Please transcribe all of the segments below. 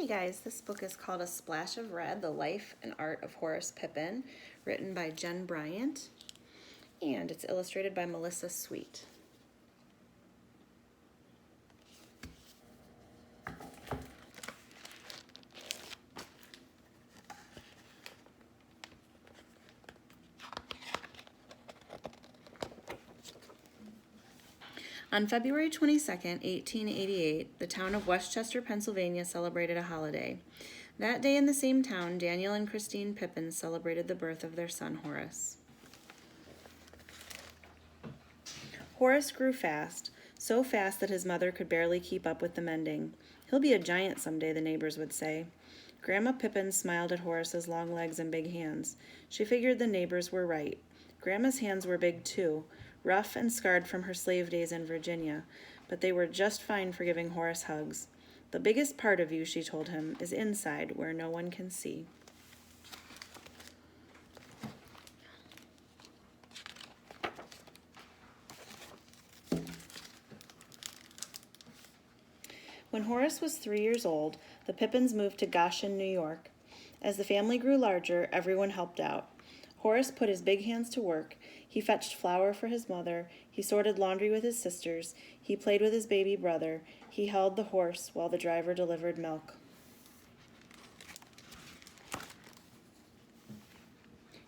Hey guys, this book is called A Splash of Red, The Life and Art of Horace Pippin, written by Jen Bryant, and it's illustrated by Melissa Sweet. On February 22nd, 1888, the town of Westchester, Pennsylvania celebrated a holiday. That day in the same town, Daniel and Christine Pippin celebrated the birth of their son, Horace. Horace grew fast, so fast that his mother could barely keep up with the mending. He'll be a giant someday, the neighbors would say. Grandma Pippin smiled at Horace's long legs and big hands. She figured the neighbors were right. Grandma's hands were big too, rough and scarred from her slave days in Virginia, but they were just fine for giving Horace hugs. The biggest part of you, she told him, is inside, where no one can see. When Horace was 3 years old, the Pippins moved to Goshen, New York. As the family grew larger, everyone helped out. Horace put his big hands to work. He fetched flour for his mother. He sorted laundry with his sisters. He played with his baby brother. He held the horse while the driver delivered milk.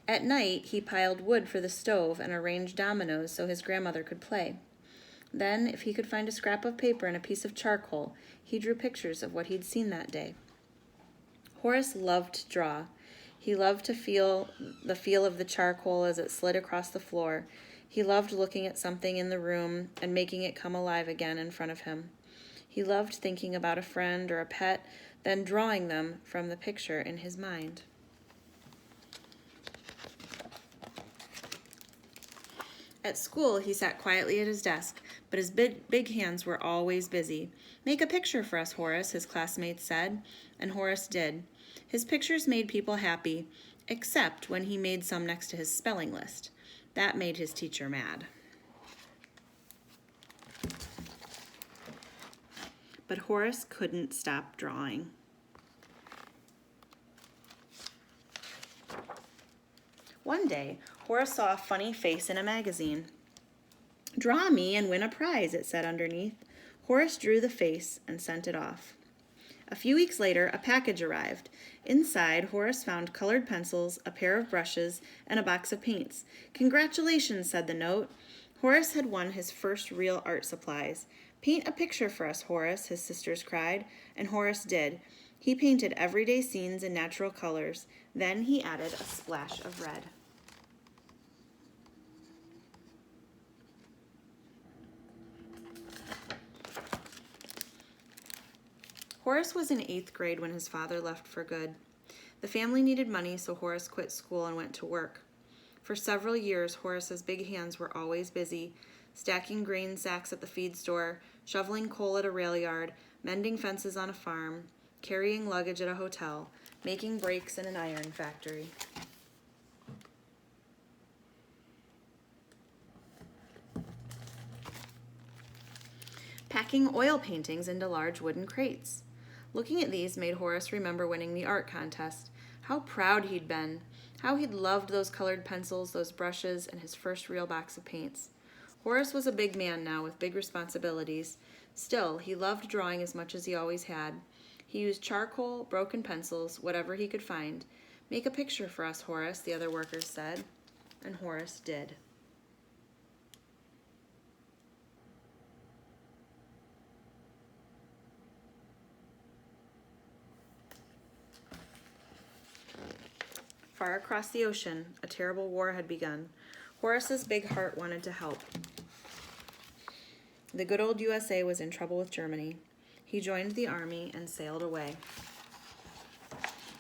At night, he piled wood for the stove and arranged dominoes so his grandmother could play. Then, if he could find a scrap of paper and a piece of charcoal, he drew pictures of what he'd seen that day. Horace loved to draw. He loved to feel the feel of the charcoal as it slid across the floor. He loved looking at something in the room and making it come alive again in front of him. He loved thinking about a friend or a pet, then drawing them from the picture in his mind. At school, he sat quietly at his desk, but his big hands were always busy. "Make a picture for us, Horace," his classmates said, and Horace did. His pictures made people happy, except when he made some next to his spelling list. That made his teacher mad. But Horace couldn't stop drawing. One day, Horace saw a funny face in a magazine. "Draw me and win a prize," it said underneath. Horace drew the face and sent it off. A few weeks later, a package arrived. Inside, Horace found colored pencils, a pair of brushes, and a box of paints. "Congratulations," said the note. Horace had won his first real art supplies. "Paint a picture for us, Horace," his sisters cried, and Horace did. He painted everyday scenes in natural colors. Then he added a splash of red. Horace was in 8th grade when his father left for good. The family needed money, so Horace quit school and went to work. For several years, Horace's big hands were always busy, stacking grain sacks at the feed store, shoveling coal at a rail yard, mending fences on a farm, carrying luggage at a hotel, making brakes in an iron factory. Packing oil paintings into large wooden crates. Looking at these made Horace remember winning the art contest. How proud he'd been. How he'd loved those colored pencils, those brushes, and his first real box of paints. Horace was a big man now with big responsibilities. Still, he loved drawing as much as he always had. He used charcoal, broken pencils, whatever he could find. "Make a picture for us, Horace," the other workers said, and Horace did. Far across the ocean, a terrible war had begun. Horace's big heart wanted to help. The good old USA was in trouble with Germany. He joined the army and sailed away.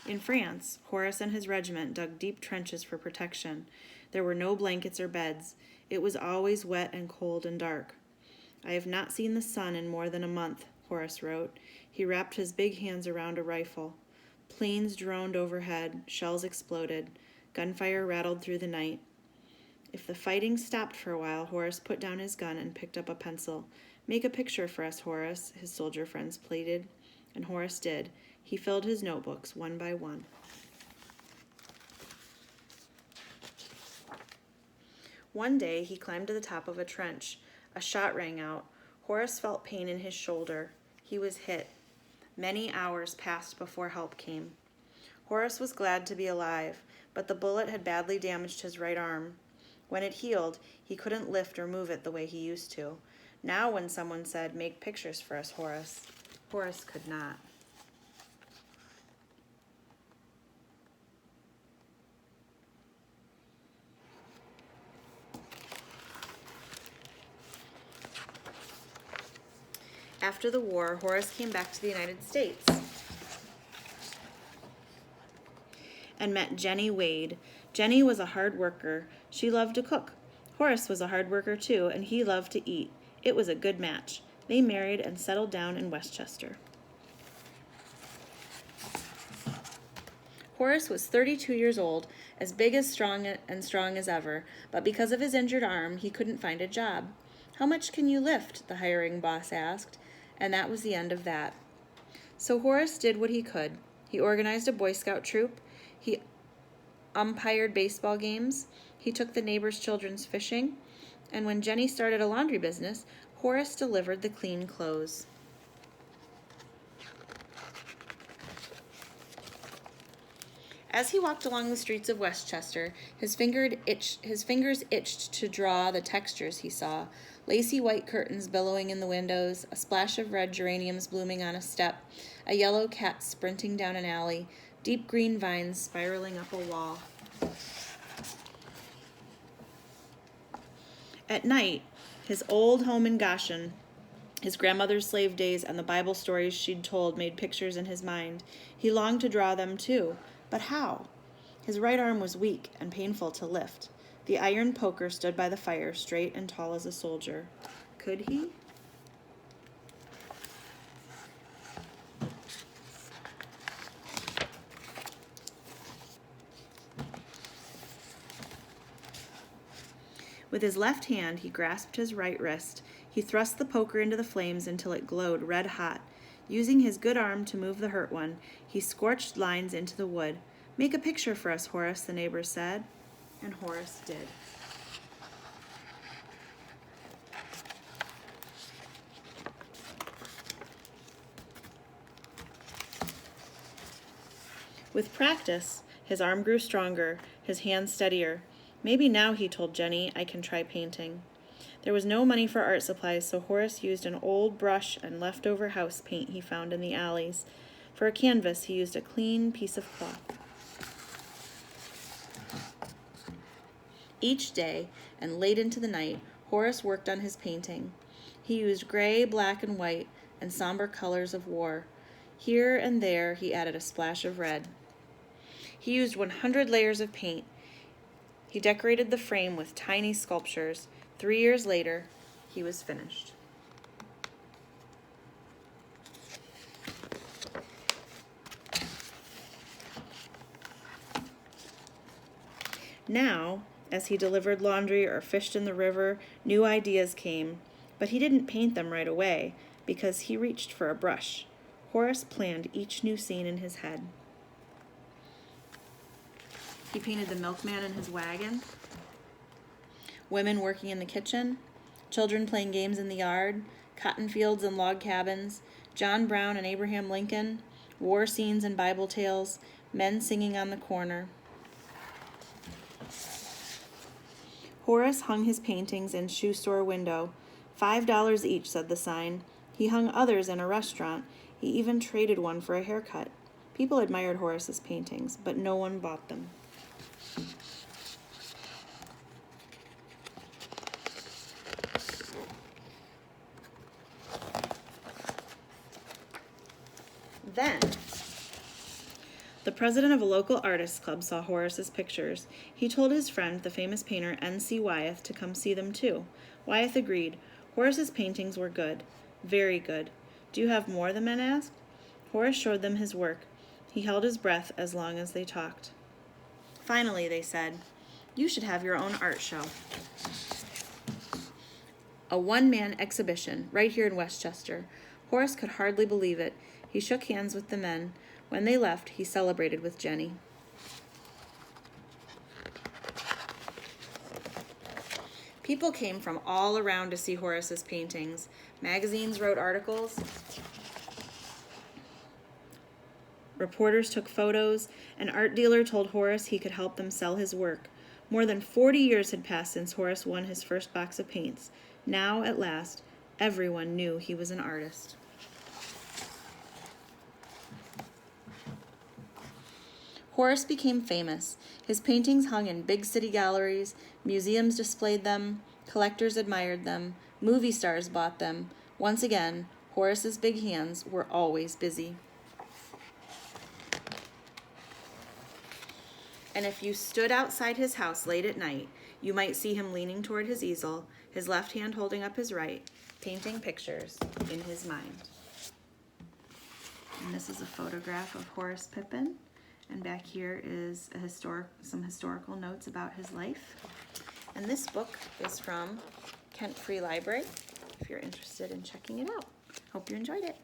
In France, Horace and his regiment dug deep trenches for protection. There were no blankets or beds. It was always wet and cold and dark. "I have not seen the sun in more than a month," Horace wrote. He wrapped his big hands around a rifle. Planes droned overhead, shells exploded, gunfire rattled through the night. If the fighting stopped for a while, Horace put down his gun and picked up a pencil. "Make a picture for us, Horace," his soldier friends pleaded, and Horace did. He filled his notebooks one by one. One day he climbed to the top of a trench. A shot rang out. Horace felt pain in his shoulder. He was hit. Many hours passed before help came. Horace was glad to be alive, but the bullet had badly damaged his right arm. When it healed, he couldn't lift or move it the way he used to. Now when someone said, "Make pictures for us, Horace," Horace could not. After the war, Horace came back to the United States and met Jenny Wade. Jenny was a hard worker. She loved to cook. Horace was a hard worker too, and he loved to eat. It was a good match. They married and settled down in Westchester. Horace was 32 years old, as big as strong as ever, but because of his injured arm, he couldn't find a job. "How much can you lift?" the hiring boss asked, and that was the end of that. So Horace did what he could. He organized a Boy Scout troop. He umpired baseball games. He took the neighbors' children's fishing. And when Jenny started a laundry business, Horace delivered the clean clothes. As he walked along the streets of Westchester, his fingers itched to draw the textures he saw. Lacy white curtains billowing in the windows, a splash of red geraniums blooming on a step, a yellow cat sprinting down an alley, deep green vines spiraling up a wall. At night, his old home in Goshen, his grandmother's slave days, and the Bible stories she'd told made pictures in his mind. He longed to draw them too, but how? His right arm was weak and painful to lift. The iron poker stood by the fire, straight and tall as a soldier. Could he? With his left hand, he grasped his right wrist. He thrust the poker into the flames until it glowed red hot. Using his good arm to move the hurt one, he scorched lines into the wood. "Make a picture for us, Horace," the neighbors said, and Horace did. With practice, his arm grew stronger, his hand steadier. "Maybe now," he told Jenny, "I can try painting." There was no money for art supplies, so Horace used an old brush and leftover house paint he found in the alleys. For a canvas, he used a clean piece of cloth. Each day, and late into the night, Horace worked on his painting. He used gray, black, and white, and somber colors of war. Here and there, he added a splash of red. He used 100 layers of paint. He decorated the frame with tiny sculptures. 3 years later, he was finished. Now, as he delivered laundry or fished in the river, new ideas came, but he didn't paint them right away because he reached for a brush. Horace planned each new scene in his head. He painted the milkman in his wagon, women working in the kitchen, children playing games in the yard, cotton fields and log cabins, John Brown and Abraham Lincoln, war scenes and Bible tales, men singing on the corner. Horace hung his paintings in shoe store window. $5 each, said the sign. He hung others in a restaurant. He even traded one for a haircut. People admired Horace's paintings, but no one bought them. Then, the president of a local artists club saw Horace's pictures. He told his friend, the famous painter N.C. Wyeth, to come see them too. Wyeth agreed. Horace's paintings were good, very good. "Do you have more?" the men asked. Horace showed them his work. He held his breath as long as they talked. Finally, they said, "You should have your own art show." A one-man exhibition right here in Westchester. Horace could hardly believe it. He shook hands with the men. When they left, he celebrated with Jenny. People came from all around to see Horace's paintings. Magazines wrote articles. Reporters took photos. An art dealer told Horace he could help them sell his work. More than 40 years had passed since Horace won his first box of paints. Now, at last, everyone knew he was an artist. Horace became famous. His paintings hung in big city galleries, museums displayed them, collectors admired them, movie stars bought them. Once again, Horace's big hands were always busy. And if you stood outside his house late at night, you might see him leaning toward his easel, his left hand holding up his right, painting pictures in his mind. And this is a photograph of Horace Pippin. And back here is some historical notes about his life. And this book is from Kent Free Library, if you're interested in checking it out. Hope you enjoyed it.